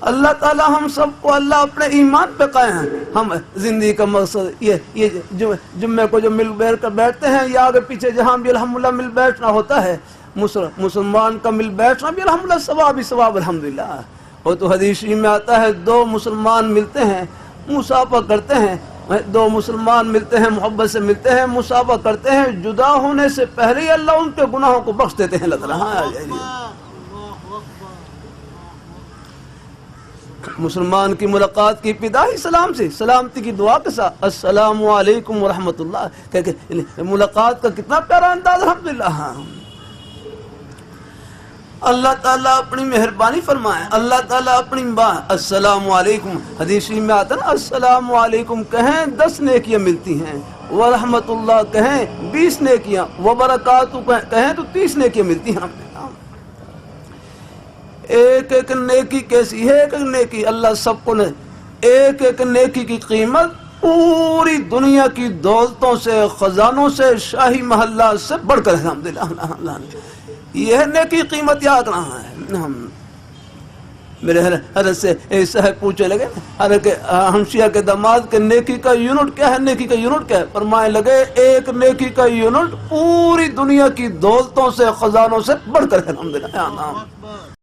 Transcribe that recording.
اللہ تعالیٰ ہم سب کو اللہ اپنے ایمان پہ قائم ہیں. ہم زندگی کا مقصد یہ جمعے کو جو مل بیٹھ کر بیٹھتے ہیں یا آگے پیچھے جہاں بھی الحمدللہ مل بیٹھنا ہوتا ہے، مسلمان کا مل بیٹھنا بھی الحمدللہ ثواب ہی ثواب الحمدللہ. وہ تو حدیث میں آتا ہے دو مسلمان ملتے ہیں مصافحہ کرتے ہیں، دو مسلمان ملتے ہیں محبت سے ملتے ہیں مصافحہ کرتے ہیں، جدا ہونے سے پہلے ہی اللہ ان کے گناہوں کو بخش دیتے ہیں اللہ تعالیٰ. مسلمان کی ملاقات کی ابتدا ہی سلام سے، سلامتی کی دعا کے ساتھ السلام علیکم ورحمۃ اللہ. ملاقات کا کتنا پیارا انداز الحمدللہ. اللہ تعالیٰ اپنی مہربانی فرمائے، اللہ تعالیٰ اپنی السلام علیکم، حدیث میں آتا نا السلام علیکم کہیں 10 نیکیاں ملتی ہیں، ورحمۃ اللہ کہیں 20 نیکیاں، وبرکاتہ کہیں تو 30 نیکیاں ملتی ہیں. ایک ایک نیکی کیسی ہے، ایک ایک نیکی اللہ سب کو ایک ایک نیکی کی قیمت پوری دنیا کی دولتوں سے خزانوں سے شاہی محلہ سے بڑھ کر الحمدللہ. یہ نیکی قیمت یاد رہا ہے. میرے حضرت سے صاحب پوچھے لگے ہمشیہ کے داماد کے نیکی کا یونٹ کیا ہے، نیکی کا یونٹ کیا ہے؟ فرمائے لگے ایک نیکی کا یونٹ پوری دنیا کی دولتوں سے خزانوں سے بڑھ کر الحمدللہ.